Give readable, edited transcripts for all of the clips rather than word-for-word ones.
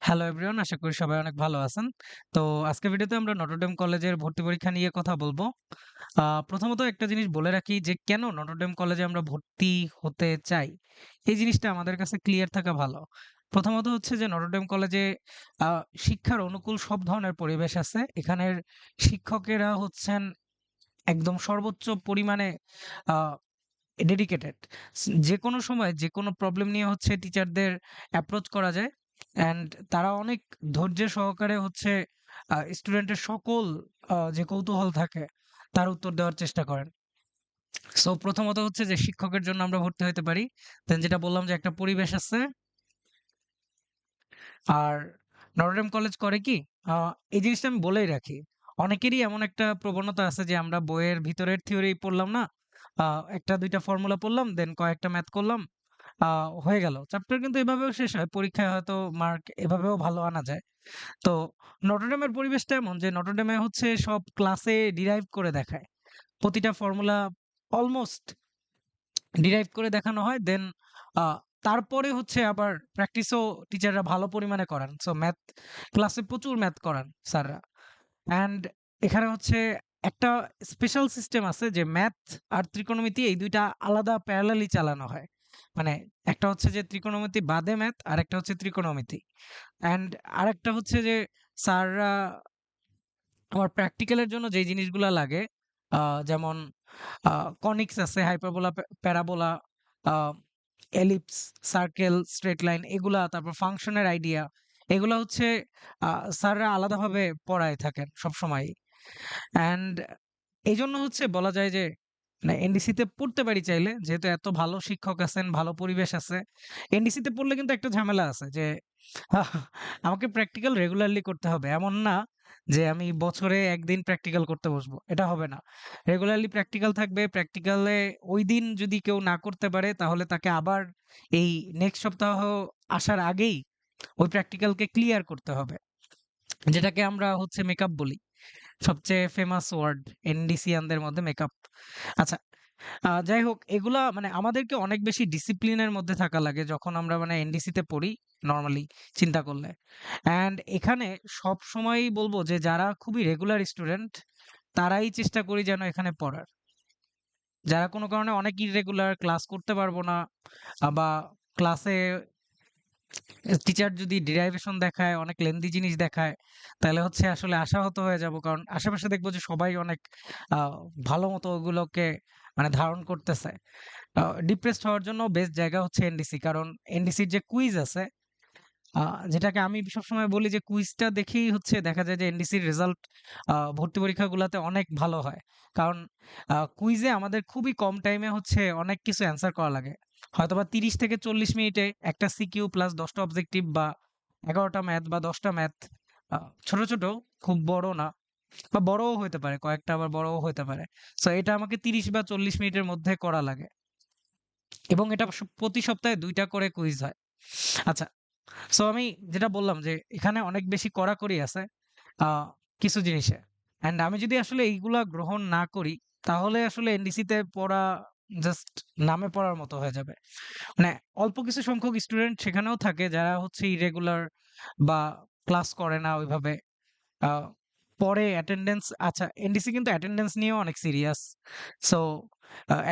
Hello everyone, আশা করি সবাই অনেক ভালো আছেন। তো আজকের ভিডিওতে আমরা নটরডেম কলেজের ভর্তি পরীক্ষা নিয়ে কথা বলবো। প্রথমত একটা জিনিস বলে রাখি যে কেন নটরডেম কলেজে আমরা ভর্তি হতে চাই? এই জিনিসটা আমাদের কাছে ক্লিয়ার থাকা ভালো। প্রথমত হচ্ছে যে নটরডেম কলেজে আ শিক্ষার অনুকূল সব ধরনের পরিবেশ আছে। এখানের শিক্ষকেরা হচ্ছেন একদম সর্বোচ্চ পরিমাণে আ ডেডিকেটেড। যেকোনো সময় যেকোনো প্রবলেম নিয়ে হচ্ছে টিচারদের অ্যাপ্রোচ করা যায়। অ্যান্ড তারা অনেক ধৈর্য সহকারে হচ্ছে স্টুডেন্টের সকল যে কৌতূহল থাকে তার উত্তর দেওয়ার চেষ্টা করেন। সো প্রথমত হচ্ছে যে শিক্ষকের জন্য আমরা ভর্তি হইতে পারি। দেন যেটা বললাম যে একটা পরিবেশ আছে। আর নটরডেম কলেজ করে কি? আ এই জিনিসটা আমি বলেই রাখি। অনেকেরই এমন একটা প্রবণতা আছে যে আমরা বইয়ের ভিতরের থিওরি পড়লাম না। আ ১ টা ২ টা ফর্মুলা পড়লাম, দেন কয়েকটা ম্যাথ করলাম। আ হয়ে গেল। চ্যাপ্টার কিন্তু এভাবেও শেষ হয়। পরীক্ষায় হয়তো মার্ক এভাবেও ভালো আনা যায়। তো নটরডেমের পরিবেশটা এমন যে নটরডেমে হচ্ছে সব ক্লাসে ডিরাইভ করে দেখায়। প্রতিটা ফর্মুলা অলমোস্ট ডিরাইভ করে দেখানো হয়। দেন আ তারপরে হচ্ছে আবার প্র্যাকটিসও টিচাররা ভালো পরিমাণে করান। সো ম্যাথ ক্লাসে প্রচুর ম্যাথ করান স্যাররা। অ্যান্ড এখানে হচ্ছে একটা স্পেশাল সিস্টেম আছে যে ম্যাথ আর ত্রিকোণমিতি এই ২ টা আলাদা প্যারালালি চালানো হয়। মানে একটা হচ্ছে যে ত্রিকোণমিতি বাদে ম্যাথ, আরেকটা হচ্ছে ত্রিকোণমিতি। অ্যান্ড আরেকটা হচ্ছে যে স্যাররা আমার প্র্যাকটিক্যালের জন্য যেই জিনিসগুলা লাগে আ যেমন আ কনিক্স আছে, হাইপারবোলা, প্যারাবোলা, আ এলিপস, সার্কেল, স্ট্রেইট লাইন এগুলা, তারপর ফাংশনের আইডিয়া এগুলা হচ্ছে আ স্যাররা আলাদাভাবে পড়ায় থাকেন সবসময়ই। অ্যান্ড এইজন্য হচ্ছে বলা যায় যে মানে এনডিসিতে পড়তে পারি চাইলে। যেহেতু এত ভালো শিক্ষক আছেন, ভালো পরিবেশ আছে। এনডিসিতে পড়লে কিন্তু একটা ঝামেলা আছে যে আমাকে প্র্যাকটিক্যাল রেগুলারলি করতে হবে। এমন না যে আমি বছরে ১ দিন প্র্যাকটিক্যাল করতে বসবো। এটা হবে না। রেগুলারলি প্র্যাকটিক্যাল থাকবে। প্র্যাকটিক্যালে ঐদিন যদি কেউ না করতে পারে তাহলে তাকে আবার এই নেক্সট সপ্তাহ আসার আগেই ওই প্র্যাকটিক্যালকে ক্লিয়ার করতে হবে। যেটাকে আমরা হচ্ছে মেকআপ বলি। সবচেয়ে ফেমাস ওয়ার্ড এনডিসিয়ানদের মধ্যে মেকআপ। আচ্ছা, যাই হোক এগুলা মানে আমাদেরকে অনেক বেশি ডিসিপ্লিনের মধ্যে থাকা লাগে যখন আমরা মানে এনডিসিতে পড়ি নরমালি চিন্তা করলে। অ্যান্ড এখানে সবসময়ই বলবো যে যারা খুবই রেগুলার স্টুডেন্ট তারাই চেষ্টা করি যেন এখানে পড়ার। যারা কোনো কারণে অনেক ইররেগুলার ক্লাস করতে পারবো না বা ক্লাসে টিচার যদি ডেরাইভেশন দেখায়, অনেক লেন্দি জিনিস দেখায়, তাহলে হচ্ছে আসলে আশাহত হয়ে যাব। কারণ আশেপাশে দেখবো যে সবাই অনেক আ ভালোমতো ওগুলোকে মানে ধারণ করতেছে। ডিপ্রেসড হওয়ার জন্য বেস্ট জায়গা হচ্ছে এনডিসি। কারণ এনডিসির যে কুইজ আছে, আ যেটাকে আমি সবসময় বলি যে কুইজটা দেখেই হচ্ছে দেখা যায় যে এনডিসির রেজাল্ট ভর্তি পরীক্ষাগুলাতে অনেক ভালো হয়। কারণ কুইজে আমাদের খুবই কম টাইমে হচ্ছে অনেক কিছু অ্যান্সার করা লাগে। হয়তোবা ৩০ থেকে ৪০ মিনিটে একটা সিকিউ প্লাস ১০ টা অবজেক্টিভ বা ১১ টা ম্যাথ বা ১০ টা ম্যাথ আ ছোট, ছোট খুব বড় না বা বড়ও হইতে পারে। কয়েকটা আবার বড়ও হইতে পারে। সো এটা আমাকে ৩০ বা ৪০ মিনিটের মধ্যে করা লাগে। এবং এটা প্রতি সপ্তাহে ২ টা করে কুইজ হয়। আচ্ছা, সো আমি যেটা বললাম যে এখানে অনেক বেশি কড়াকড়ি আছে আ কিছু জিনিসে। অ্যান্ড আমি যদি আসলে এইগুলা গ্রহণ না করি তাহলে আসলে এনডিসিতে পড়া জাস্ট নামে পড়ার মতো হয়ে যাবে। মানে অল্প কিছু সংখ্যক স্টুডেন্ট সেখানেও থাকে যারা হচ্ছে ইরেগুলার বা ক্লাস করে না ওইভাবে। আ পরে অ্যাটেন্ডেন্স আচ্ছা এনডিসি কিন্তু অ্যাটেন্ডেন্স নিয়েও অনেক সিরিয়াস। সো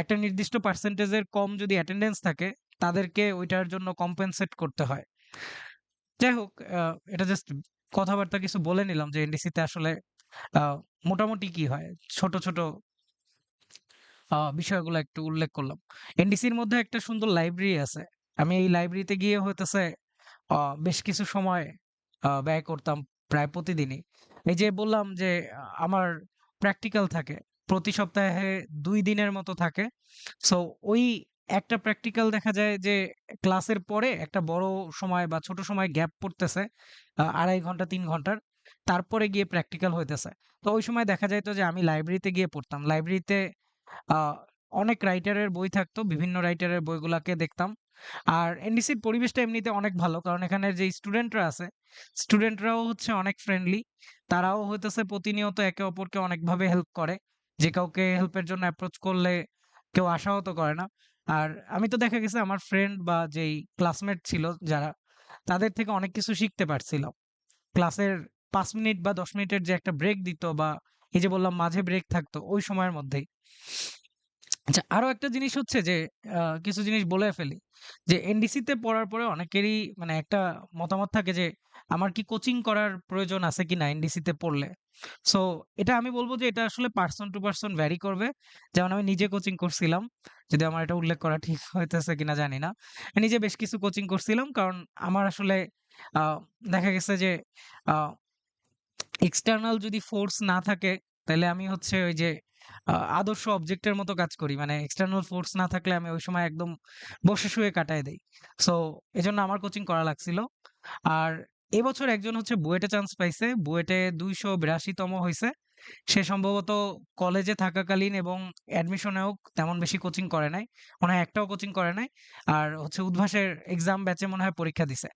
একটা নির্দিষ্ট পার্সেন্টেজের কম যদি অ্যাটেন্ডেন্স থাকে তাদেরকে ওইটার জন্য কম্পেনসেট করতে হয়। যাই হোক এটা জাস্ট কথাবার্তা কিছু বলে নিলাম যে এনডিসিতে আসলে আ মোটামুটি কি হয়? ছোট, ছোট বিষয়গুলো একটু উল্লেখ করলাম। এনডিসির মধ্যে একটা সুন্দর লাইব্রেরি আছে। আমি এই লাইব্রেরিতে গিয়ে হইতেছে আ বেশ কিছু সময় ব্যয় করতাম প্রায় প্রতিদিনই। এই যে বললাম যে আমার প্র্যাকটিক্যাল থাকে। প্রতি সপ্তাহে ২ দিনের মতো থাকে। সো ওই একটা প্র্যাকটিক্যাল দেখা যায় যে ক্লাসের পরে একটা বড় সময় বা ছোট সময় গ্যাপ পড়তেছে ২.৫ ঘন্টা ৩ ঘন্টার। তারপরে গিয়ে প্র্যাকটিক্যাল হইতেছে। তো ওই সময় দেখা যাইত যে আমি লাইব্রেরিতে গিয়ে পড়তাম। লাইব্রেরিতে আ অনেক রাইটারের বই থাকতো। বিভিন্ন রাইটারের বইগুলাকে দেখতাম। আর এনডিসির পরিবেশটা এমনিতে অনেক ভালো। কারণ এখানের যে স্টুডেন্টরা আছে, স্টুডেন্টরাও হচ্ছে অনেক ফ্রেন্ডলি। তারাও হইতেছে প্রতিনিয়ত একে অপরকে অনেকভাবে হেল্প করে। যে কাউকে হেল্পের জন্য অ্যাপ্রোচ করলে কেউ আশাহত করে না। আর আমি তো দেখা গেছে আমার ফ্রেন্ড বা যেই ক্লাসমেট ছিল যারা, তাদের থেকে অনেক কিছু শিখতে পারছিলাম। ক্লাসের ৫ মিনিট বা ১০ মিনিটের যে একটা ব্রেক দিত বা এই যে বললাম মাঝে ব্রেক থাকতো ওই সময়ের মধ্যেই। আচ্ছা, আরো একটা জিনিস হচ্ছে যে কিছু জিনিস বলে ফেলি। যে এনডিসিতে পড়ার পরে অনেকেরই মানে একটা মতামত থাকে যে আমার কি কোচিং করার প্রয়োজন আছে কিনা এনডিসিতে পড়লে? সো এটা আমি বলব যে এটা আসলে পারসন টু পারসন ভ্যারি করবে। যেমন আমি নিজে কোচিং করছিলাম। যদিও আমার এটা উল্লেখ করা ঠিক হইতেছে কিনা জানি না। নিজে বেশ কিছু কোচিং করছিলাম। কারণ আমার আসলে আ দেখা গেছে যে আ এক্সটার্নাল যদি ফোর্স না থাকে, তাইলে আমি হচ্ছে ওই যে আদর্শ অবজেক্টের মতো কাজ করি। মানে এক্সটার্নাল ফোর্স না থাকলে আমি ওই সময় একদম বসে শুয়ে কাটায় দেই। সো এজন্য আমার কোচিং করা লাগছিল। আর এবছর একজন হচ্ছে বুয়েটে চান্স পাইছে। বুয়েটে ২৮২ তম হইছে। সে সম্ভবত কলেজে থাকাকালীন এবং অ্যাডমিশনেও তেমন বেশি কোচিং করে নাই। মনে হয় একটাও কোচিং করে নাই। আর হচ্ছে উদ্ভাসের এক্সাম ব্যাচে মনে হয় পরীক্ষা দিছে।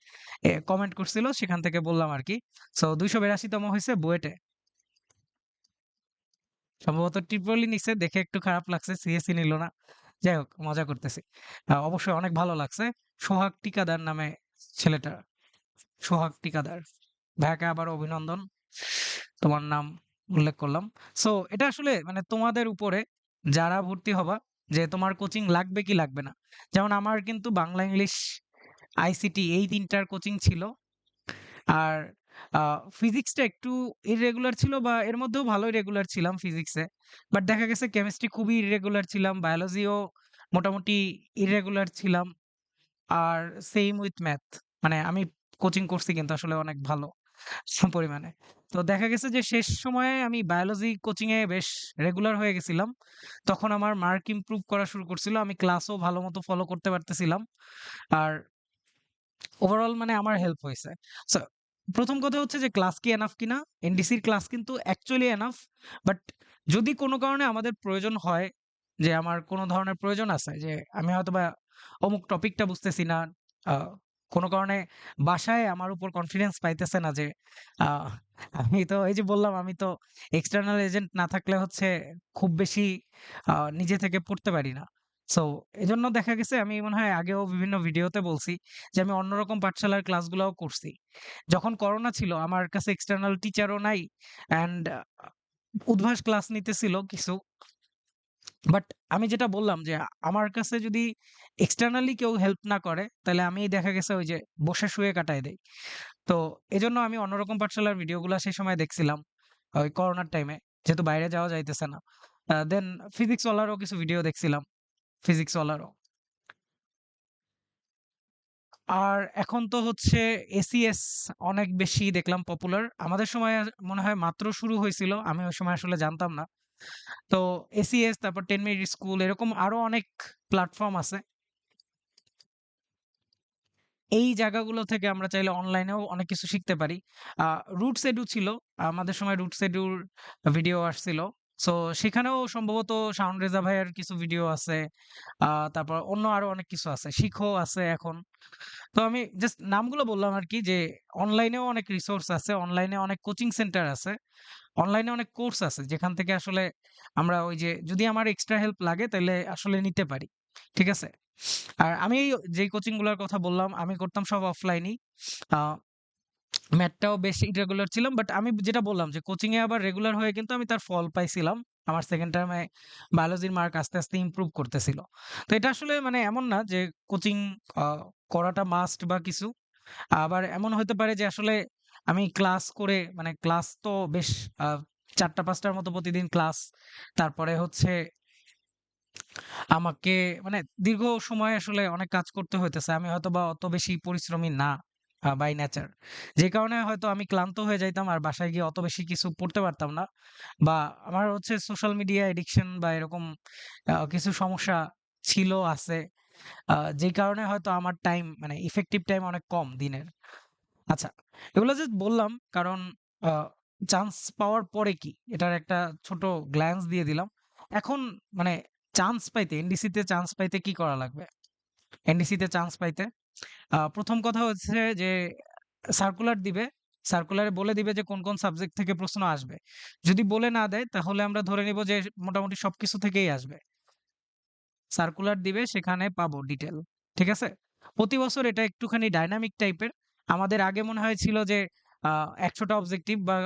কমেন্ট করছিল সেখান থেকে বললাম আরকি। সো ২৮২ তম হইছে বুয়েটে। সম্ভবত ট্রিপলই নিছে দেখে একটু খারাপ লাগছে। সিএসই নিল না। যাই হোক মজা করতেছি। অবশ্যই অনেক ভালো লাগছে। সোহাগ টিকাদার নামে ছেলেটা। সোহাগ টিকাদার। ভাইয়াকে আবার অভিনন্দন। তোমার নাম উল্লেখ করলাম। সো এটা আসলে মানে তোমাদের উপরে যারা ভর্তি হবা যে তোমার কোচিং লাগবে কি লাগবে না। যেমন আমার কিন্তু বাংলা, ইংলিশ, আইসিটি এই ৩ টার কোচিং ছিল। আর আ ফিজিক্সটা একটু ইররেগুলার ছিল বা এর মধ্যেও ভালোই রেগুলার ছিলাম ফিজিক্সে। বাট দেখা গেছে কেমিস্ট্রি খুবই ইররেগুলার ছিলাম। বায়োলজিও মোটামুটি ইররেগুলার ছিলাম। আর সেইম উইথ ম্যাথ। মানে আমি কোচিং করছি কিন্তু আসলে অনেক ভালো পরিমাণে। তো দেখা গেছে যে শেষ সময়ে আমি বায়োলজি কোচিং এ বেশ রেগুলার হয়ে গেছিলাম। তখন আমার মার্ক ইমপ্রুভ করা শুরু করছিল। আমি ক্লাসও ভালোমতো ফলো করতে পারতেছিলাম। আর ওভারঅল মানে আমার হেল্প হইছে। সো ১ম কথা হচ্ছে যে ক্লাস কি এনাফ কিনা? এনডিসির ক্লাস কিন্তু অ্যাকচুয়ালি এনাফ। বাট যদি কোন কারণে আমাদের প্রয়োজন হয় যে আমার কোন ধরনের প্রয়োজন আছে যে আমি হয়তোবা অমুক টপিকটা বুঝতেছি না। আ কোন কারণে বাসায় আমার উপর কনফিডেন্স পাইতেছে না যে আ আমি তো এই যে বললাম আমি তো এক্সটার্নাল এজেন্ট না থাকলে হচ্ছে খুব বেশি নিজে থেকে পড়তে পারি না। সো এজন্য দেখা গেছে আমি মনে হয় আগেও বিভিন্ন ভিডিওতে বলছি যে আমি অন্যরকম পাঠশালার ক্লাসগুলাও করছি। যখন করোনা ছিল আমার কাছে এক্সটার্নাল টিচারও নাই অ্যান্ড উদ্ভাস ক্লাস নিতেছিল কিছু। বাট আমি যেটা বললাম যে আমার কাছে যদি এক্সটার্নালি কেউ হেল্প না করে তাহলে আমি দেখা গেছে ওই যে বসে শুয়ে কাটায় দেই। তো এজন্য আমি অন্যরকম পাঠশালার ভিডিওগুলা সেই সময় দেখছিলাম। ওই করোনার টাইমে। যেহেতু বাইরে যাওয়া যাইতেছে না। দেন ফিজিক্স ওয়ালারও কিছু ভিডিও দেখছিলাম। ফিজিক্স ওয়ালারও। আর এখন তো হচ্ছে এসিএস অনেক বেশি দেখলাম পপুলার। আমাদের সময় মনে হয় মাত্র শুরু হইছিল। আমি ওই সময় আসলে জানতাম না। তো এসিএস তারপর 10 মিনিট স্কুল এরকম আরো অনেক প্ল্যাটফর্ম আছে। এই জায়গাগুলো থেকে আমরা চাইলে অনলাইনেও অনেক কিছু শিখতে পারি। আ রুটস এডু ছিল। আমাদের সময় রুটস এডুর ভিডিও আসছিল। সো সেখানেও সম্ভবত শাওন রেজা ভাইয়ের কিছু ভিডিও আছে। তারপর অন্য আরো অনেক কিছু আছে। শিখো আছে এখন। তো আমি জাস্ট নামগুলো বললাম আরকি যে অনলাইনেও অনেক রিসোর্স আছে। অনলাইনে অনেক কোচিং সেন্টার আছে। অনলাইনে অনেক কোর্স আছে যেখান থেকে আসলে আমরা ওই যে যদি আমার এক্সট্রা হেল্প লাগে তাইলে আসলে নিতে পারি। ঠিক আছে? আর আমি যেই কোচিং গুলার কথা বললাম আমি করতাম সব অফলাইনেই। আ ম্যাথটাও বেশ ইররেগুলার ছিলাম। বাট আমি যেটা বললাম যে কোচিং এ আবার রেগুলার হয়ে কিন্তু আমি তার ফল পাইছিলাম। আমার 2nd টার্মে বায়োলজির মার্ক আস্তে, আস্তে ইমপ্রুভ করতেছিল। তো এটা আসলে মানে এমন না যে কোচিং আ করাটা মাস্ট বা কিছু। আবার এমন হইতে পারে যে আসলে আমি ক্লাস করে মানে ক্লাস তো বেশ আ ৪টা ৫টার মতো প্রতিদিন ক্লাস। তারপরে হচ্ছে আমাকে মানে দীর্ঘ সময় আসলে অনেক কাজ করতে হইতেছে। আমি হয়তোবা অত বেশি পরিশ্রমী না বাই নেচার। যে কারণে হয়তো আমি ক্লান্ত হয়ে যাইতাম আর বাসায় গিয়ে অত বেশি কিছু পড়তে পারতাম না। বা আমার হচ্ছে সোশ্যাল মিডিয়া অ্যাডিকশন বা এরকম কিছু সমস্যা ছিল, আছে। যেই কারণে হয়তো আমার টাইম মানে ইফেক্টিভ টাইম অনেক কম দিনের। আচ্ছা, এগুলো জাস্ট বললাম কারণ আ চান্স পাওয়ার পরে কি? এটার একটা ছোট গ্ল্যান্স দিয়ে দিলাম। এখন মানে চান্স পাইতে এনডিসিতে চান্স পাইতে কি করা লাগবে? এনডিসিতে চান্স পাইতে ১ম কথা হচ্ছে যে সার্কুলার দিবে। সার্কুলারে বলে দিবে যে কোন, কোন সাবজেক্ট থেকে প্রশ্ন আসবে। যদি বলে না দেয় তাহলে আমরা ধরে নিব যে মোটামুটি সবকিছু থেকেই আসবে। সার্কুলার দিবে সেখানে পাবো ডিটেইল। ঠিক আছে? প্রতি বছর এটা একটুখানি ডাইনামিক টাইপের। আমাদের আগে মনে হয় ছিল যে ১০০টা অবজেক্টিভ বা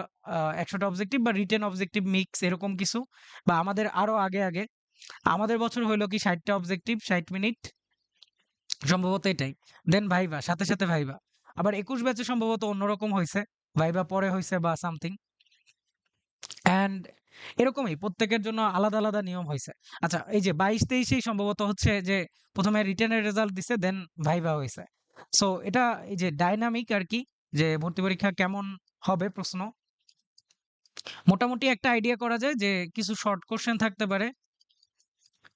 ১০০টা অবজেক্টিভ বা রিটেন অবজেক্টিভ মিক্স এরকম কিছু, বা আমাদের আরো আগে আমাদের বছর হইলো কি ৬০টা অবজেক্টিভ ৬০ মিনিট সম্ভবত এটাই। দেন ভাইভা, সাথে ভাইভা। আবার ২১ ব্যাচে সম্ভবত অন্যরকম হইছে। ভাইভা পরে হইছে বা সামথিং। অ্যান্ড এরকমই প্রত্যেকের জন্য আলাদা নিয়ম হইছে। আচ্ছা, এই যে ২২-২৩ এই সম্ভবত হচ্ছে যে ১ম এ রিটেনের রেজাল্ট দিছে, দেন ভাইভা হইছে। সো এটা এই যে ডাইনামিক আরকি, যে ভর্তি পরীক্ষা কেমন হবে প্রশ্ন। মোটামুটি একটা আইডিয়া করা যায় যে কিছু শর্ট কোয়েশ্চেন থাকতে পারে।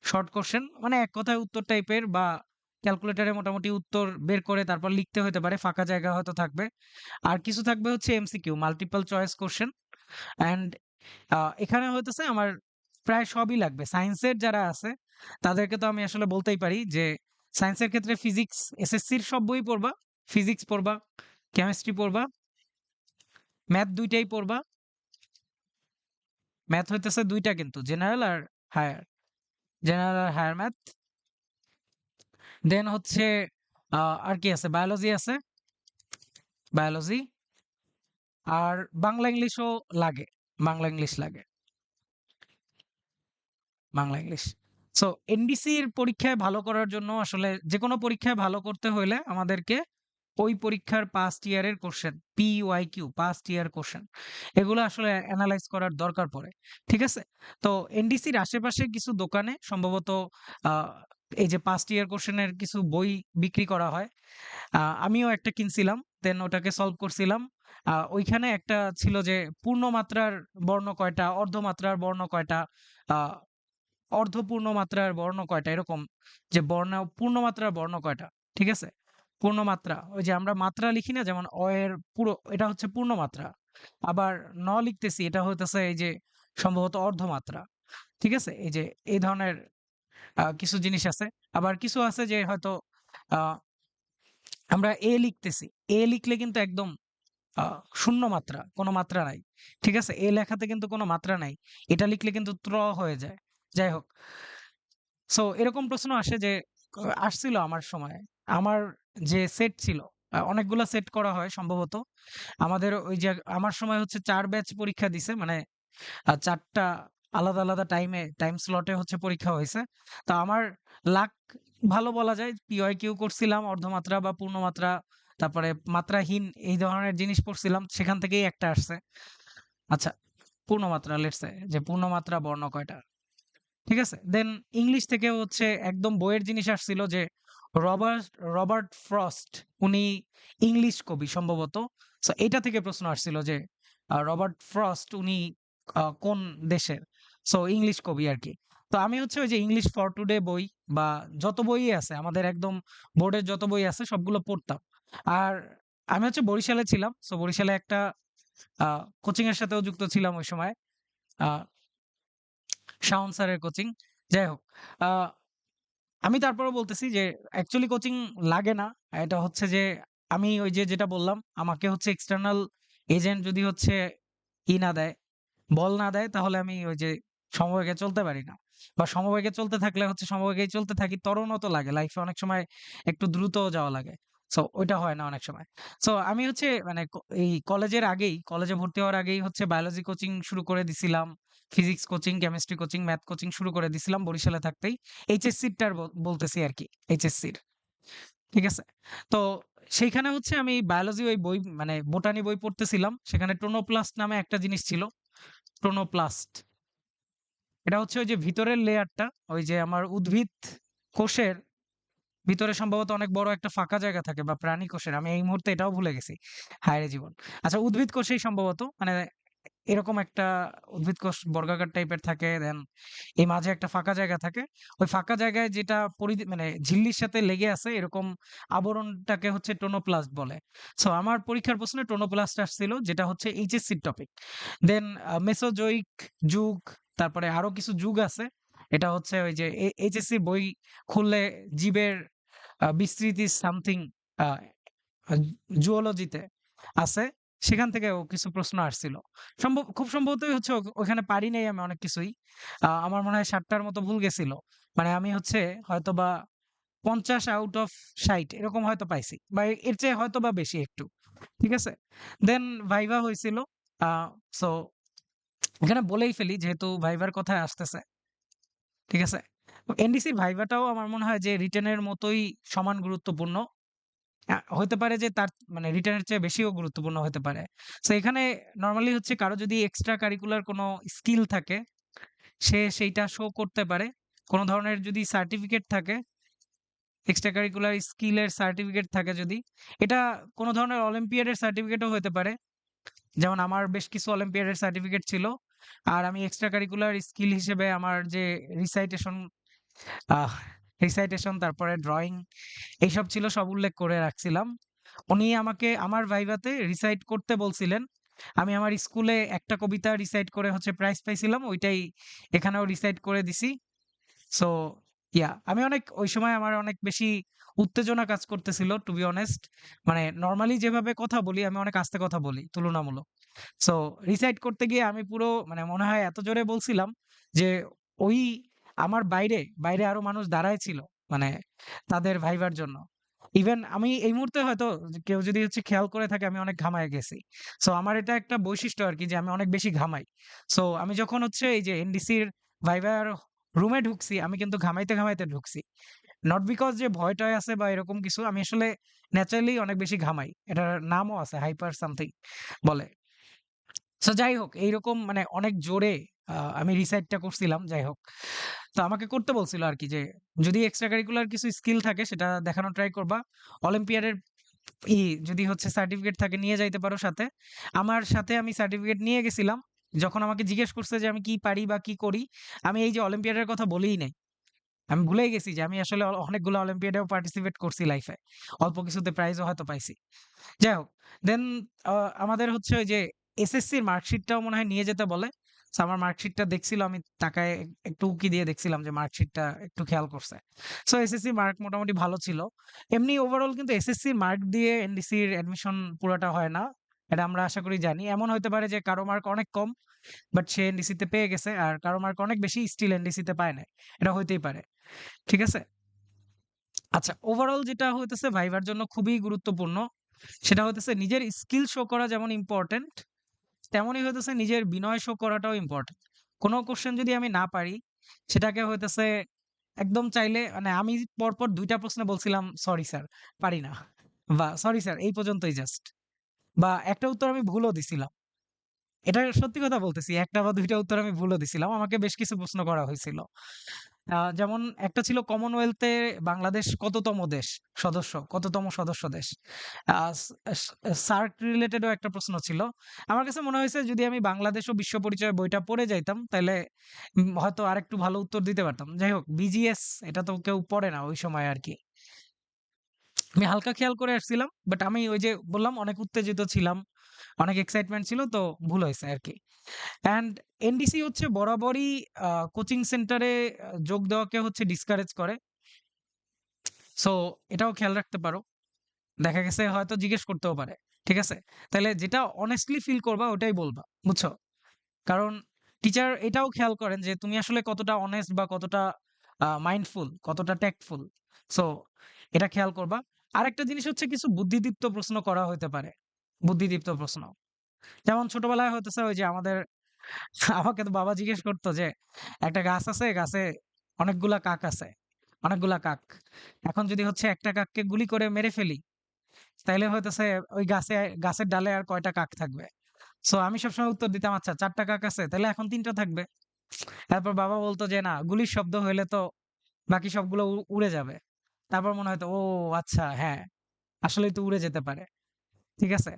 শর্ট কোয়েশ্চেন মানে এক কথায় উত্তর টাইপের, বা ক্যালকুলেটরে মোটামুটি উত্তর বের করে তারপর লিখতে হতে পারে। ফাঁকা জায়গা হয়তো থাকবে। আর কিছু থাকবে হচ্ছে MCQ, multiple choice question. And এখানে হইতেছে আমার প্রায় সবই লাগবে। সায়েন্সের যারা আছে তাদেরকে তো আমি আসলে বলতেই পারি যে সায়েন্সের ক্ষেত্রে ফিজিক্স, এসএসসির সব বই পড়বা, ফিজিক্স পড়বা, কেমিস্ট্রি পড়বা, ম্যাথ ২ টাই পড়বা। ম্যাথ হইতেছে ২ টা কিন্তু, জেনারেল আর হায়ার। জেনারেল আর হায়ার ম্যাথ। দেন হচ্ছে আর কি আছে? বায়োলজি আছে, বায়োলজি। আর বাংলা ইংলিশও লাগে। বাংলা ইংলিশ লাগে। বাংলা ইংলিশ। সো এনডিসির পরীক্ষায় ভালো করার জন্য আসলে যেকোনো পরীক্ষায় ভালো করতে হইলে আমাদেরকে ওই পরীক্ষার পাস্ট ইয়ারের question, PYQ, past year question, এগুলো আসলে এনালাইজ করার দরকার পড়ে। ঠিক আছে? তো এনডিসির আশেপাশে কিছু দোকানে সম্ভবত আ এই যে পাস্ট ইয়ার কোশ্চেনের কিছু বই বিক্রি করা হয়। আমিও একটা কিনছিলাম। দেন ওটাকে সলভ করছিলাম। ওইখানে একটা ছিল যে পূর্ণমাত্রার বর্ণ কয়টা, অর্ধমাত্রার বর্ণ কয়টা, আ অর্ধপূর্ণ মাত্রার বর্ণ কয়টা, এরকম যে পূর্ণমাত্রার বর্ণ কয়টা। ঠিক আছে? পূর্ণমাত্রা, ওই যে আমরা মাত্রা লিখি না, যেমন এর পুরো, এটা হচ্ছে পূর্ণমাত্রা। আবার লিখতেছি, এটা হইতেছে এই যে সম্ভবত অর্ধমাত্রা। ঠিক আছে? এই যে এই ধরনের কিছু জিনিস আছে। আবার কিছু আছে যে হয়তো আ আমরা লিখতেছি। লিখলে কিন্তু একদম আ শূন্য মাত্রা, কোন মাত্রা নাই। ঠিক আছে? লেখাতে কিন্তু কোন মাত্রা নাই। এটা লিখলে কিন্তু হয়ে যায়। যাই হোক। সো এরকম প্রশ্ন আসে যে আসছিল আমার সময়ে। আমার যে সেট ছিল, অনেকগুলা সেট করা হয় সম্ভবত। আমাদের ওই যে আমার সময় হচ্ছে ৪ ব্যাচ পরীক্ষা দিছে। মানে ৪ টা আলাদা টাইম স্লটে হচ্ছে পরীক্ষা হইছে। তো আমার লাক ভালো বলা যায়। পিওয়াইকিউ করছিলাম অর্ধমাত্রা বা পূর্ণমাত্রা, তারপরে মাত্রাহীন এই ধরনের জিনিস পড়ছিলাম। সেখান থেকেই একটা আসছে। আচ্ছা, পূর্ণমাত্রা লেটস সে যে পূর্ণমাত্রা বর্ণ কয়টা? ঠিক আছে? দেন ইংলিশ থেকেও হচ্ছে একদম বইয়ের জিনিস আসছিল যে রবার্ট রবার্ট ফ্রস্ট, উনি ইংলিশ কবি সম্ভবত। সো এটা থেকে প্রশ্ন আসছিল যে রবার্ট ফ্রস্ট উনি কোন দেশের? সো ইংলিশ কবি আরকি। তো আমি হচ্ছে ওই যে ইংলিশ ফর টুডে বই বা যত বইই আছে আমাদের, একদম বোর্ডের যত বই আছে সবগুলো পড়তাম। আর আমি হচ্ছে বরিশালে ছিলাম। সো বরিশালে একটা আ কোচিং এর সাথেও যুক্ত ছিলাম ওই সময়। আ শাওন স্যারের কোচিং। যাই হোক। আ আমি তারপরেও বলতেছি যে অ্যাকচুয়ালি কোচিং লাগে না। এটা হচ্ছে যে আমি ওই যে যেটা বললাম, আমাকে হচ্ছে এক্সটার্নাল এজেন্ট যদি হচ্ছে না দেয়, বল না দেয়, তাহলে আমি ওই যে সমবেগে চলতে পারি না। বা সমবেগে চলতে থাকলে হচ্ছে সমবেগেই চলতে থাকি, ত্বরণও তো লাগে। লাইফে অনেক সময় একটু দ্রুতও যাওয়া লাগে। সো ওইটা হয় না অনেক সময়। সো আমি হচ্ছে মানে এই কলেজে ভর্তি হওয়ার আগেই হচ্ছে বায়োলজি কোচিং শুরু করে দিছিলাম। Physics coaching, chemistry coaching, math coaching শুরু করে দিছিলাম বরিশালে থাকতেই। এইচএসসির টার বলতেছি আরকি। এইচএসসির। ঠিক আছে? তো সেইখানে হচ্ছে আমি বায়োলজি ওই বই মানে বোটানি বই পড়তেছিলাম। সেখানে টোনোপ্লাস্ট নামে একটা জিনিস ছিল। টোনোপ্লাস্ট। এটা হচ্ছে ওই যে ভিতরের লেয়ারটা, ওই যে আমার উদ্ভিদ কোষের ভিতরে সম্ভবত অনেক বড় একটা ফাঁকা জায়গা থাকে, বা প্রাণী কোষের। আমি এই মুহূর্তে এটাও ভুলে গেছি। হায়রে জীবন! আচ্ছা, উদ্ভিদ কোষেই সম্ভবত মানে এরকম একটা উদ্ভিদ কোষ বর্গাকার টাইপের থাকে। দেন এই মাঝে একটা ফাঁকা জায়গা থাকে। ওই ফাঁকা জায়গায় যেটা মানে ঝিল্লির সাথে লেগে আছে এরকম আবরণটাকে হচ্ছে টোনোপ্লাস্ট বলে। সো আমার পরীক্ষার প্রশ্নে টোনোপ্লাস্ট আসছিল, যেটা হচ্ছে এইচএসসির টপিক। দেন মেসোজোইক যুগ, তারপরে আরো কিছু যুগ আছে। এটা হচ্ছে ওই যে এইচএসসি বই খুললে জীবের বিস্তৃতি সামথিং আ আ জুওলজিতে আছে। সেখান থেকেও কিছু প্রশ্ন আসছিল। খুব সম্ভবতই হচ্ছে ওখানে পারি নাই আমি অনেক কিছুই। আমার মনে হয় ৭ টার মতো ভুল গেছিল। মানে আমি হচ্ছে হয়তোবা 50 আউট অফ 60 এরকম হয়তো পাইছি। বা এর চেয়ে হয়তোবা বেশি একটু। ঠিক আছে? দেন ভাইভা হইছিল। আ সো এখানে বলেই ফেলি যেহেতু ভাইবার কথায় আসতেছে। ঠিক আছে? এনডিসির ভাইভাটাও আমার মনে হয় যে রিটেনের মতোই সমান গুরুত্বপূর্ণ। হইতে পারে যে তার মানে রিটেনের চেয়ে বেশিও গুরুত্বপূর্ণ হতে পারে। সো এখানে নরমালি হচ্ছে কারো যদি এক্সট্রা কারিকুলার কোনো স্কিল থাকে, সে সেইটা শো করতে পারে। কোন ধরনের যদি সার্টিফিকেট থাকে, এক্সট্রা কারিকুলার স্কিলের সার্টিফিকেট থাকে যদি, এটা কোন ধরনের অলিম্পিয়াডের সার্টিফিকেটও হইতে পারে। যেমন আমার বেশ কিছু অলিম্পিয়াডের সার্টিফিকেট ছিল। আর আমি এক্সট্রা কারিকুলার স্কিল হিসেবে আমার যে রিসাইটেশন আহ রিসাইটেশন তারপরে ড্রইং এইসব ছিল সব উল্লেখ করে রাখছিলাম। উনি আমাকে আমার ভাইভাতে রিসাইট করতে বলছিলেন। আমি আমার স্কুলে একটা কবিতা রিসাইট করে হচ্ছে প্রাইজ পাইছিলাম। ওইটাই এখানেও রিসাইট করে দিছি। সো আমি অনেক ওই সময় আমার অনেক বেশি উত্তেজনা কাজ করতেছিল টু বি অনেস্ট। মানে নরমালি যেভাবে কথা বলি আমি অনেক আস্তে কথা বলি তুলনামূলক। সো রিসাইট করতে গিয়ে আমি পুরো মানে মনে হয় এত জোরে বলছিলাম যে ওই আমার বাইরে আরো মানুষ দাঁড়ায় ছিল। মানে তাদের ভাইবার জন্য। ইভেন আমি এই মুহূর্তে হয়তো কেউ যদি হচ্ছে খেয়াল করে থাকে আমি অনেক ঘামায়ে গেছি। সো আমার এটা একটা বৈশিষ্ট্য আরকি যে আমি অনেক বেশি ঘামাই। সো আমি যখন হচ্ছে এই যে এনডিসির ভাইবার রুমে ঢুকছি, আমি কিন্তু ঘামাইতে ঢুকছি। নট বিকজ যে ভয়-টয় আছে বা এরকম কিছু। আমি আসলে ন্যাচারালি অনেক বেশি ঘামাই। এটার নামও আছে হাইপার সামথিং বলে। সো যাই হোক এইরকম মানে অনেক জোরে আমি রিসাইটটা করছিলাম যাই হোক। তো আমাকে করতে বলছিল আরকি যে যদি এক্সট্রা কারিকুলার কিছু স্কিল থাকে সেটা দেখানোর ট্রাই করবা। অলিম্পিয়াডের ই যদি হচ্ছে সার্টিফিকেট থাকে নিয়ে যাইতে পারো সাথে। আমার সাথে আমি সার্টিফিকেট নিয়ে গেছিলাম। যখন আমাকে জিজ্ঞেস করছে যে আমি কি পারি বা কি করি, আমি এই যে অলিম্পিয়াডের কথা বলিই নাই। আমি ভুলেই গেছি যে আমি আসলে অনেকগুলো অলিম্পিয়াডেও পার্টিসিপেট করছি লাইফে। অল্প কিছুতে প্রাইজও হয়তো পাইছি। যাই হোক, দেন আ আমাদের হচ্ছে ওই যে এসএসসির মার্কশিটটাও মনে হয় নিয়ে যেতে বলে। সো আমার মার্কশিটটা দেখছিল আমি তাকায় একটু উকি দিয়ে দেখছিলাম যে মার্কশিটটা একটু খেয়াল করছে। সো এসএসসি মার্ক মোটামুটি ভালো ছিল। এমনি ওভারঅল কিন্তু এসএসসির মার্ক দিয়ে এনডিসির অ্যাডমিশন পুরাটা হয় না। এটা আমরা আশা করি জানি। এমন হইতে পারে যে কারো মার্ক অনেক কম, বাট সে এনডিসিতে পেয়ে গেছে। আর কারো মার্ক অনেক বেশি স্টিল এনডিসিতে পায় নাই। এটা হইতেই পারে। ঠিক আছে? আচ্ছা ওভারঅল যেটা হইতেছে ভাইবার জন্য খুবই গুরুত্বপূর্ণ সেটা হইতেছে নিজের স্কিল শো করা যেমন ইম্পোর্টেন্ট, তেমনই হইতেছে নিজের বিনয় শো করাটাও ইম্পোর্টেন্ট। কোন কোয়েশ্চেন যদি আমি না পারি, সেটাকে হইতেছে একদম চাইলে মানে আমি পরপর ২ টা প্রশ্নে বলছিলাম, "সরি স্যার, পারি না।" বা "সরি স্যার, এই পর্যন্তই জাস্ট।" বা একটা উত্তর আমি ভুলও দিছিলাম। এটা সত্যি কথা বলতেছি। ১ টা বা ২ টা উত্তর আমি ভুলও দিছিলাম। আমাকে বেশ কিছু প্রশ্ন করা হইছিল। যেমন একটা ছিল কমনওয়েলথে বাংলাদেশ কততম দেশ সদস্য? কততম সদস্য দেশ? আ স সার্ক রিলেটেডও একটা প্রশ্ন ছিল। আমার কাছে মনে হয়েছে যদি আমি বাংলাদেশ ও বিশ্ব পরিচয় বইটা পড়ে যাইতাম তাইলে হয়তো আরেকটু ভালো উত্তর দিতে পারতাম। যাই হোক বিজিএস এটা তো কেউ পড়ে না ওই সময় আরকি। আমি হালকা খেয়াল করে আসছিলাম। বাট আমি ওই যে বললাম অনেক উত্তেজিত ছিলাম। অনেক এক্সাইটমেন্ট ছিল তো ভুল হইছে আরকি। অ্যান্ড এনডিসি হচ্ছে বরাবরই কোচিং সেন্টারে যোগ দেওয়াকে হচ্ছে ডিসকারেজ করে। সো এটাও খেয়াল রাখতে পারো। দেখা গেছে হয়তো জিজ্ঞেস করতেও পারে। ঠিক আছে? তাইলে যেটা honestly ফিল করবা ওটাই বলবা। বুঝছো? কারণ টিচার এটাও খেয়াল করেন যে তুমি আসলে কতটা অনেস্ট বা কতটা মাইন্ডফুল, কতটা ট্যাক্টফুল। সো এটা খেয়াল করবা। আরেকটা জিনিস হচ্ছে কিছু বুদ্ধিদীপ্ত প্রশ্ন করা হইতে পারে। বুদ্ধিদীপ্ত প্রশ্ন। যেমন ছোটবেলায় হইতেছে ওই যে আমাদের আমাকে তো বাবা জিজ্ঞেস করতো যে, "একটা গাছ আছে, গাছে অনেকগুলা কাক আছে। অনেকগুলা কাক। এখন যদি হচ্ছে একটা কাককে গুলি করে মেরে ফেলি, তাইলে হইতেছে ওই গাছের ডালে আর কয়টা কাক থাকবে?" সো আমি সবসময় উত্তর দিতাম, "আচ্ছা ৪ টা কাক আছে, তাইলে এখন ৩ টা থাকবে।" তারপর বাবা বলত যে, "না, গুলির শব্দ হইলে তো বাকি সবগুলো উড়ে যাবে।" তারপর মনে হইতো, "ও আচ্ছা হ্যাঁ, আসলেই তো উড়ে যেতে পারে।" ঠিক আছে?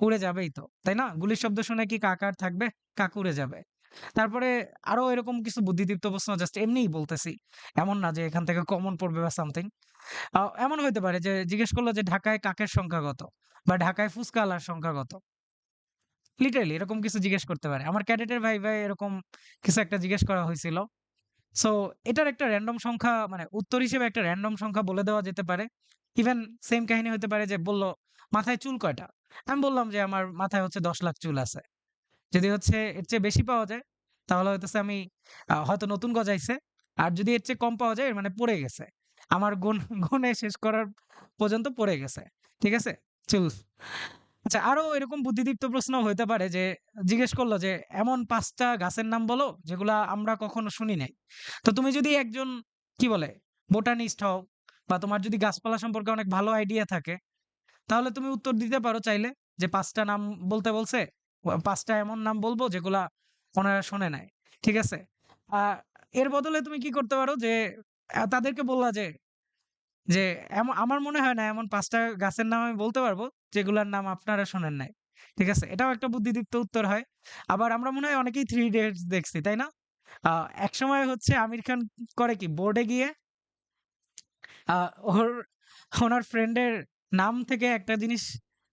উড়ে যাবেই তো। তাই না? গুলির শব্দ শুনে কি কাক আর থাকবে? কাক উড়ে যাবে। তারপরে আরো এরকম কিছু বুদ্ধিদীপ্ত প্রশ্ন জাস্ট এমনিই বলতেছি। এমন না যে এখান থেকে কমন পড়বে বা সামথিং। এমন হইতে পারে যে জিজ্ঞেস করল যে ঢাকায় কাকের সংখ্যা কত? বা ঢাকায় ফুচকা আলার সংখ্যা কত? লিটারেলি এরকম কিছু জিজ্ঞেস করতে পারে। আমার ক্যাডেটের ভাইভায় এরকম কিছু একটা জিজ্ঞেস করা হইছিল। সো এটার একটা র‍্যান্ডম সংখ্যা মানে উত্তর হিসেবে একটা র‍্যান্ডম সংখ্যা বলে দেওয়া যেতে পারে। ইভেন সেম কাহিনী হইতে পারে যে বলল, "মাথায় চুল কয়টা?" আমি বললাম যে, "আমার মাথায় হচ্ছে ১০ লাখ চুল আছে।" যদি হচ্ছে এর চেয়ে বেশি পাওয়া যায়, তাহলে হইতেছে আমি হয়তো নতুন গজাইছে। আর যদি এর চেয়ে কম পাওয়া যায় এর মানে পড়ে গেছে। আমার গুণে শেষ করার পর্যন্ত পড়ে গেছে। ঠিক আছে? চুল। আচ্ছা, আরো এরকম বুদ্ধিদীপ্ত প্রশ্ন হইতে পারে যে জিজ্ঞেস করল যে, "এমন ৫ টা গাছের নাম বলো যেগুলা আমরা কখনো শুনি নাই।" তো তুমি যদি একজন কি বলে বোটানিস্ট হও বা তোমার যদি গাছপালা সম্পর্কে অনেক ভালো আইডিয়া থাকে, তাহলে তুমি উত্তর দিতে পারো চাইলে যে ৫ টা নাম বলতে বলছে। ৫ টা এমন নাম বলবো যেগুলা ওনারা শোনে নাই। ঠিক আছে? আ এর বদলে তুমি কি করতে পারো যে তাদেরকে বললা যে আমার মনে হয় না এমন ৫ টা গাছের নাম আমি বলতে পারবো, যেগুলার নাম আপনারা শোনেন নাই। ঠিক আছে? এটাও একটা বুদ্ধিদীপ্ত উত্তর হয়। আবার আমরা মনে হয় অনেকেই 'থ্রি ইডিয়টস' দেখছি, তাই না? আ একসময় হচ্ছে আমির খান করে কি বোর্ডে গিয়ে আ ওর ওনার ফ্রেন্ডের নাম থেকে একটা জিনিস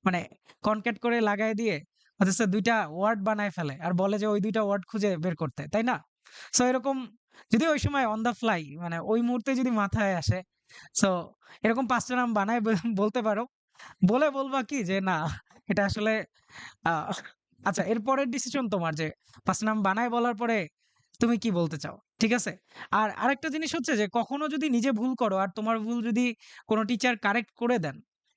মানে কনক্যাট করে লাগায় দিয়ে হচ্ছে ২ টা ওয়ার্ড বানায় ফেলে। আর বলে যে ওই ২ টা ওয়ার্ড খুঁজে বের করতে। তাই না? সো এরকম যদি ওই সময় অন দ্য ফ্লাই মানে ওই মুহূর্তে যদি মাথায় আসে, সো এরকম ৫ টা নাম বানায় বলতে পারো। বলে বলবা কি যে না এটা আসলে আ আচ্ছা এরপরের ডিসিশন তোমার যে ৫ টা নাম বানায় বলার পরে তুমি কি বলতে চাও? ঠিক আছে? আর আরেকটা জিনিস হচ্ছে যে কখনো যদি নিজে ভুল করো আর তোমার ভুল যদি কোন টিচার কারেক্ট করে দেন,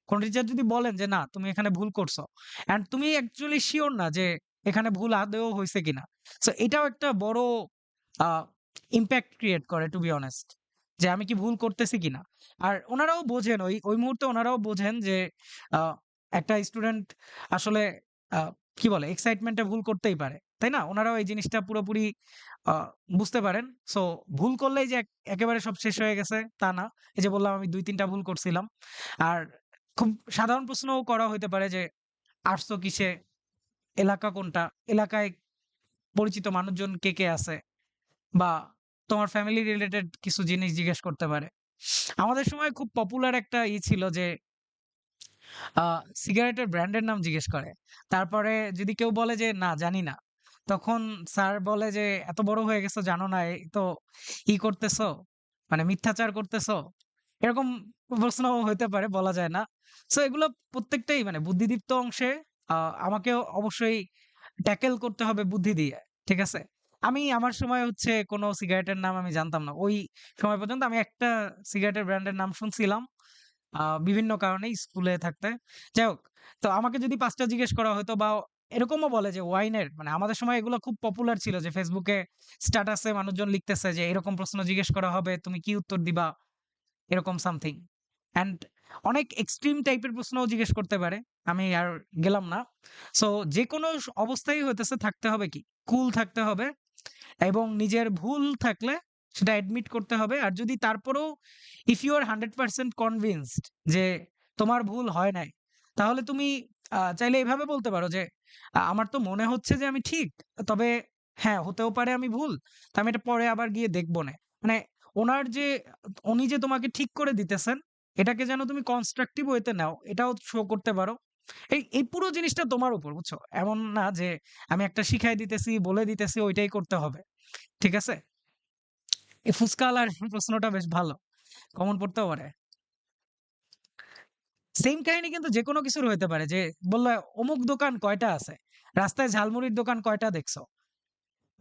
কোন টিচার যদি বলেন যে না তুমি এখানে ভুল করছো। অ্যান্ড তুমি অ্যাকচুয়ালি সিউর না যে এখানে ভুল আদৌ হইছে কিনা। সো এটাও একটা বড় আ ইমপ্যাক্ট ক্রিয়েট করে টু বি অনেস্ট। যে আমি কি ভুল করতেছি কিনা। আর উনারাও বোঝেন ওই মুহূর্তে উনারাও বোঝেন যে আ একটা স্টুডেন্ট আসলে আ কি বলে এক্সাইটমেন্ট এ ভুল করতেই পারে। তাই না? উনারাও এই জিনিসটা পুরোপুরি আ বুঝতে পারেন। সো ভুল করলেই যে একেবারে সব শেষ হয়ে গেছে তা না। এই যে বললাম আমি ২-৩ টা ভুল করছিলাম। আর খুব সাধারণ প্রশ্নও করা হইতে পারে যে, "আসছো কিসে? এলাকা কোনটা? এলাকায় পরিচিত মানুষজন কে আছে?" বা তোমার ফ্যামিলি রিলেটেড কিছু জিনিস জিজ্ঞেস করতে পারে। আমাদের সময় খুব পপুলার একটা ছিল যে আ সিগারেটের ব্র্যান্ডের নাম জিজ্ঞেস করে। তারপরে যদি কেউ বলে যে, "না জানি না।" তখন স্যার বলে যে, "এত বড় হয়ে গেছো জানো না, এই তো করতেছো, মানে মিথ্যাচার করতেছো।" এরকম প্রশ্নও হইতে পারে, বলা যায় না। সো এগুলো প্রত্যেকটাই মানে বুদ্ধিদীপ্ত অংশে আ আমাকেও অবশ্যই ট্যাকেল করতে হবে বুদ্ধি দিয়ে। ঠিক আছে? আমি আমার সময় হচ্ছে কোন সিগারেটের নাম আমি জানতাম না। ওই সময় পর্যন্ত আমি একটা সিগারেটের ব্র্যান্ডের নাম শুনছিলাম। বিভিন্ন কারণে স্কুলে থাকতে। যাই হোক, তো আমাকে যদি ৫ টা জিজ্ঞেস করা হতো বা এরকমও বলে যে ওয়াইনের মানে আমাদের সময় এগুলো খুব পপুলার ছিল যে Facebook এ স্ট্যাটাসে মানুষজন লিখতেছে যে এরকম প্রশ্ন জিজ্ঞেস করা হবে, তুমি কি উত্তর দিবা? এরকম সামথিং। অ্যান্ড অনেক এক্সট্রিম টাইপের প্রশ্নও জিজ্ঞেস করতে পারে। আমি আর গেলাম না। সো যেকোনো অবস্থায় হইতেছে থাকতে হবে কি? কুল থাকতে হবে এবং নিজের ভুল থাকলে সেটা অ্যাডমিট করতে হবে। আর যদি তারপরেও ইফ ইউ আর 100% কনভিন্সড যে তোমার ভুল হয় নাই, তাহলে তুমি চাইলে এভাবে বলতে পারো যে, আমার তো মনে হচ্ছে যে আমি ঠিক। তবে হ্যাঁ, হতেও পারে আমি ভুল। তো আমি এটা পরে আবার গিয়ে দেখবনে।" মানে উনার যে উনি যে তোমাকে ঠিক করে দিতেছেন, এটাকে যেন তুমি কনস্ট্রাকটিভ ওয়েতে নাও, এটাও শো করতে পারো। এই পুরো জিনিসটা তোমার উপর, বুঝছো? এমন না যে আমি একটা শিখাই দিতেছি, বলে দিতেছি ওইটাই করতে হবে। ঠিক আছে? এই ফুচকাওয়ালার প্রশ্নটা বেশ ভালো। কমন পড়তেও পারে। সেইম কাহিনী কিন্তু যেকোনো কিছুর হইতে পারে যে বলল, "অমুক দোকান কয়টা আছে? রাস্তায় ঝালমুড়ির দোকান কয়টা দেখছো?"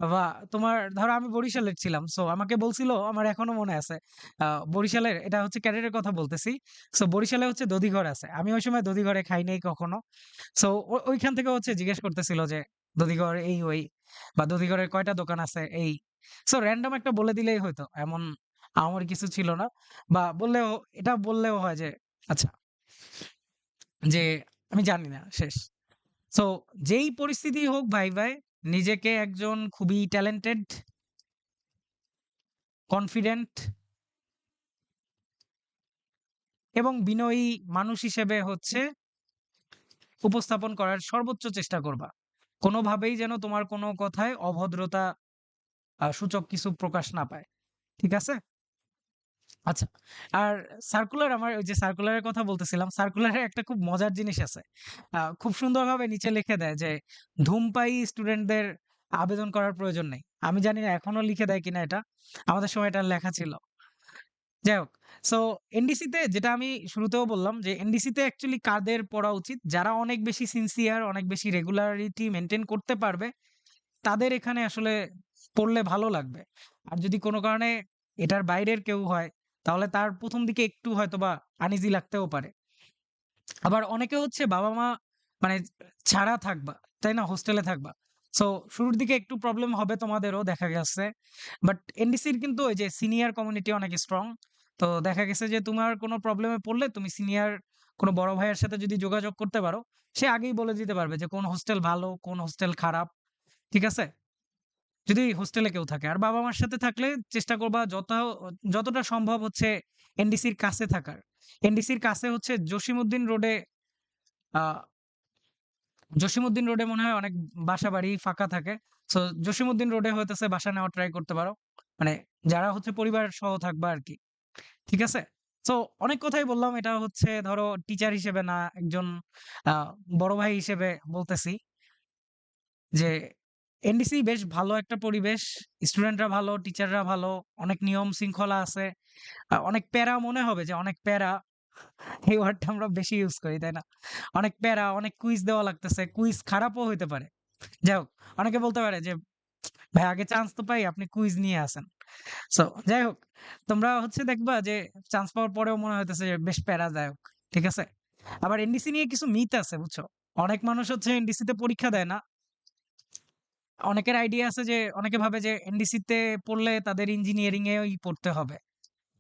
বা তোমার ধরো আমি বরিশালের ছিলাম। সো আমাকে বলছিল আমার এখনো মনে আছে। আ বরিশালের এটা হচ্ছে ক্যাডেটের কথা বলতেছি। সো বরিশালে হচ্ছে দধিঘর আছে। আমি ওই সময় দধিঘরে খাই নাই কখনো। সো ওইখান থেকে হচ্ছে জিজ্ঞেস করতেছিল যে দধিঘর এই ওই বা দধিঘরের কয়টা দোকান আছে এই। সো র‍্যান্ডম একটা বলে দিলেই হইতো। এমন আহামরি কিছু ছিল না। বা বললেও এটা বললেও হয় যে আচ্ছা যে আমি জানি না শেষ। সো যেই পরিস্থিতি হোক ভাই নিজেকে একজন খুবই ট্যালেন্টেড, কনফিডেন্ট এবং বিনয়ী মানুষ হিসেবে হচ্ছে উপস্থাপন করার সর্বোচ্চ চেষ্টা করবা। কোনোভাবেই যেন তোমার কোনো কথায় অভদ্রতা সূচক কিছু প্রকাশ না পায়। ঠিক আছে? আচ্ছা। আর সার্কুলার আমার ওই যে সার্কুলারের কথা বলতেছিলাম, সার্কুলারে একটা খুব মজার জিনিস আছে। খুব সুন্দরভাবে নিচে লিখে দেয় যে, ধূমপায়ী স্টুডেন্টদের আবেদন করার প্রয়োজন নেই। আমি জানি না এখনো লিখে দেয় কিনা এটা। আমাদের সময় এটা লেখা ছিল। যাই হোক। সো এনডিসিতে যেটা আমি শুরুতেও বললাম যে এনডিসিতে অ্যাকচুয়ালি কাদের পড়া উচিত? যারা অনেক বেশি সিনসিয়ার, অনেক বেশি রেগুলারিটি মেইনটেইন করতে পারবে, তাদের এখানে আসলে পড়লে ভালো লাগবে। আর যদি কোনো কারণে এটার বাইরের কেউ হয়, তাহলে তার ১ম দিকে একটু হয়তোবা আনইজি লাগতেও পারে। আবার অনেকে হচ্ছে বাবা-মা মানে ছাড়া থাকবা, তাই না? হোস্টেলে থাকবা। সো শুরুর দিকে একটু প্রবলেম হবে তোমাদেরও দেখা গেছে। বাট এনডিসির কিন্তু ওই যে সিনিয়র কমিউনিটি অনেক স্ট্রং। তো দেখা গেছে যে তোমার কোনো প্রবলেমে পড়লে তুমি সিনিয়র কোনো বড় ভাইয়ের সাথে যদি যোগাযোগ করতে পারো, সে আগেই বলে দিতে পারবে যে কোন হোস্টেল ভালো, কোন হোস্টেল খারাপ। ঠিক আছে? যদি হোস্টেলে কেউ থাকে। আর বাবা-মার সাথে থাকলে চেষ্টা করবা যতটা সম্ভব হচ্ছে এনডিসির কাছে থাকার। এনডিসির কাছে হচ্ছে জসীমউদ্দিন রোডে আ জসীমউদ্দিন রোডে মনে হয় অনেক বাসা-বাড়ি ফাঁকা থাকে। সো জসীমউদ্দিন রোডে হইতেছে বাসা নেওয়ার ট্রাই করতে পারো। মানে যারা হচ্ছে পরিবার সহ থাকবা আরকি। ঠিক আছে? সো অনেক কথাই বললাম। এটা হচ্ছে ধরো টিচার হিসেবে না, একজন আ বড় ভাই হিসেবে বলতেছি যে এনডিসি বেশ ভালো একটা পরিবেশ। স্টুডেন্টরা ভালো, টিচাররা ভালো, অনেক নিয়ম শৃঙ্খলা আছে। অনেক প্যারা মনে হবে যে অনেক প্যারা। এই ওয়ার্ডটা আমরা বেশি ইউজ করি, তাই না? অনেক প্যারা, অনেক কুইজ দেওয়া লাগতেছে। কুইজ খারাপও হইতে পারে। যাই হোক, অনেকে বলতে পারে যে, "ভাই আগে চান্স তো পাই, আপনি কুইজ নিয়ে আসেন।" সো যাই হোক, তোমরা হচ্ছে দেখবা যে চান্স পাওয়ার পরেও মনে হইতেছে যে বেশ প্যারাদায়ক। ঠিক আছে? আবার এনডিসি নিয়ে কিছু মিথ আছে, বুঝছো? অনেক মানুষ হচ্ছে এনডিসিতে পরীক্ষা দেয় না। অনেকের আইডিয়া আছে যে অনেকে ভাবে যে এনডিসিতে পড়লে তাদের ইঞ্জিনিয়ারিং এই পড়তে হবে।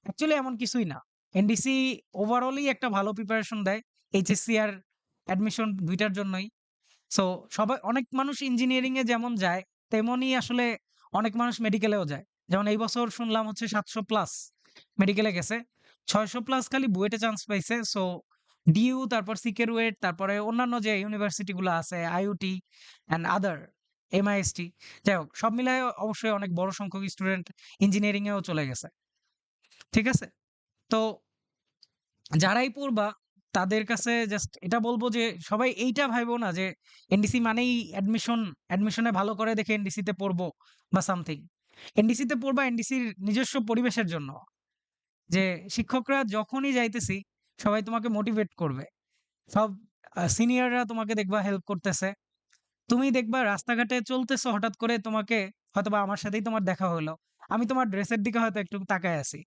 অ্যাকচুয়ালি এমন কিছুই না। এনডিসি ওভারঅলই একটা ভালো প্রিপারেশন দেয়। এইচএসসি আর অ্যাডমিশন ২ টার জন্যই। সো অনেক মানুষ ইঞ্জিনিয়ারিং এ যেমন যায়, তেমনি আসলে অনেক মানুষ মেডিকেলেও যায়। যেমন এই বছর শুনলাম হচ্ছে ৭০০ প্লাস মেডিকেলে গেছে। ৬০০ প্লাস খালি বুয়েটে চান্স পাইছে। সো ডিইউ, তারপর সিকেরুয়েট, তারপরে অন্যান্য যে ইউনিভার্সিটি গুলা আছে, আইইউটি অ্যান্ড আদার, এমআইএসটি। যাই হোক, সব মিলায় অবশ্যই অনেক বড় সংখ্যক স্টুডেন্ট ইঞ্জিনিয়ারিং এও চলে গেছে। ঠিক আছে? তো যারাই পড়বা তাদের কাছে জাস্ট এটা বলব যে সবাই এইটা ভাইবো না যে এনডিসি মানেই অ্যাডমিশনে ভালো করে দেখে এনডিসিতে পড়বো বা সামথিং। এনডিসিতে পড়বা এনডিসির নিজস্ব পরিবেশের জন্য। যে শিক্ষকরা যখনই যাইতেছি সবাই তোমাকে মোটিভেট করবে। সব সিনিয়ররা তোমাকে দেখবা হেল্প করতেছে। তুমি দেখবা রাস্তাঘাটে চলতেছো, হঠাৎ করে তোমাকে হয়তোবা আমার সাথেই তোমার দেখা হলো। আমি তোমার ড্রেসের দিকে হয়তো একটু তাকায় আছি।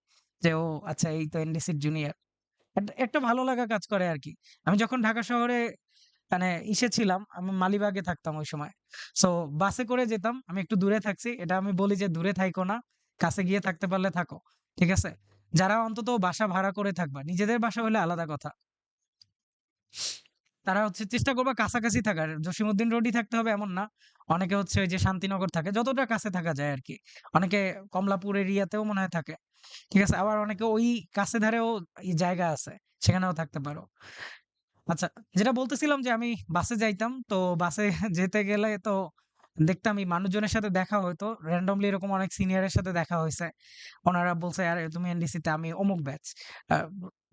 যে ও আচ্ছা, এই তো এনডিসির জুনিয়র। একটা ভালো লাগা কাজ করে আরকি। আমি যখন ঢাকা শহরে মানে ছিলাম, আমি মালিবাগে থাকতাম ওই সময়। সো বাসে করে যেতাম। আমি একটু দূরে থাকছি। এটা আমি বলি যে দূরে থাইকো না। কাছে গিয়ে থাকতে পারলে থাকো। ঠিক আছে? যারা অন্তত বাসা ভাড়া করে থাকবা। নিজেদের বাসা হইলে আলাদা কথা। তারা হচ্ছে চেষ্টা করবা কাছাকাছি থাকার। জসীমউদ্দিন রোডই থাকতে হবে এমন না। অনেকে হচ্ছে ওই যে শান্তিনগর থাকে। যতটা কাছে থাকা যায় আরকি। অনেকে কমলাপুর এরিয়াতেও মনে হয় থাকে। ঠিক আছে? আবার অনেকে ওই কাছে ধারেও জায়গা আছে। সেখানেও থাকতে পারো। আচ্ছা, যেটা বলতেছিলাম যে আমি বাসে যাইতাম। তো বাসে যেতে গেলে তো দেখতাম এই মানুষজনের সাথে দেখা হইতো। randomly এরকম অনেক সিনিয়রের সাথে দেখা হইছে। ওনারা বলছে, "আরে তুমি এনডিসিতে, আমি অমুক ব্যাচ।" আ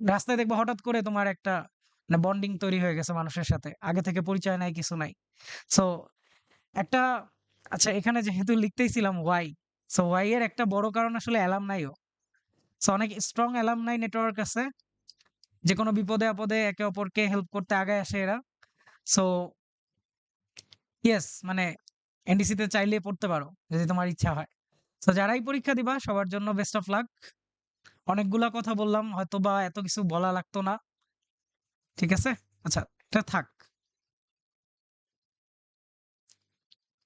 রাস্তায় দেখবা হঠাৎ করে তোমার একটা মানে বন্ডিং তৈরি হয়ে গেছে মানুষের সাথে। আগে থেকে পরিচয় নাই, কিছু নাই। সো একটা আচ্ছা, এখানে যেহেতু লিখতেইছিলাম ওয়াই। সো ওয়াই এর একটা বড় কারণ আসলে অ্যালুমনাইও। সো অনেক স্ট্রং অ্যালুমনাই নেটওয়ার্ক আছে। যেকোনো বিপদে-আপদে একে অপরকে হেল্প করতে আগায় আসে এরা। সো ইয়েস, মানে এনডিসিতে চাইলে পড়তে পারো যদি তোমার ইচ্ছা হয়। সো যারাই পরীক্ষা দিবা সবার জন্য বেস্ট অফ লাক। অনেকগুলা কথা বললাম, হয়তোবা এত কিছু বলা লাগতো না। ঠিক আছে? আচ্ছা, এটা থাক।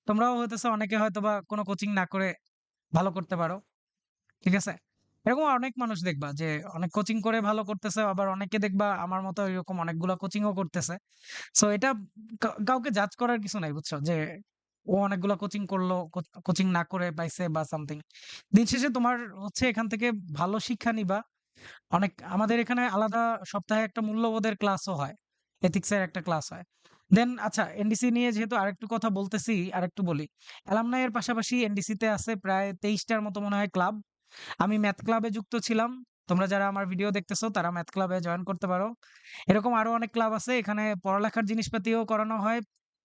তোমরাও হইতেছে অনেকে হয়তোবা কোনো কোচিং না করে ভালো করতে পারো। ঠিক আছে? এরকম অনেক মানুষ দেখবা যে অনেক কোচিং করে ভালো করতেছে, আবার অনেকে দেখবা আমার মতো এরকম অনেকগুলা কোচিংও করতেছে। সো এটা কাউকে জাজ করার কিছু নাই, বুঝছো? যে ও অনেকগুলা কোচিং করলো, কোচিং না করে পাইছে বা সামথিং। দিন শেষে তোমার হচ্ছে এখান থেকে ভালো শিক্ষা নিবা। আমাদের এখানে আলাদা সপ্তাহে একটা মূল্যবোধের ক্লাসও হয়। এথিক্স এর একটা ক্লাস হয়। দেন আচ্ছা, এনডিসি নিয়ে যেহেতু আরেকটু কথা বলতেছি, আরেকটু বলি। অ্যালুমনাই এর পাশাপাশি এনডিসিতে আছে প্রায় ২৩ টার মতো মনে হয় ক্লাব। আমি ম্যাথ ক্লাবে যুক্ত ছিলাম। তোমরা যারা আমার ভিডিও দেখতেছো তারা ম্যাথ ক্লাবে জয়েন করতে পারো। এরকম আরো অনেক ক্লাব আছে। এখানে পড়ালেখার জিনিসপাতিও করানো হয়।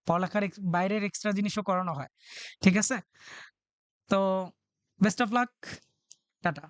পড়ালেখার বাইরের এক্সট্রা জিনিসও করানো হয়। ঠিক আছে? তো বেস্ট অফ লাক। টাটা।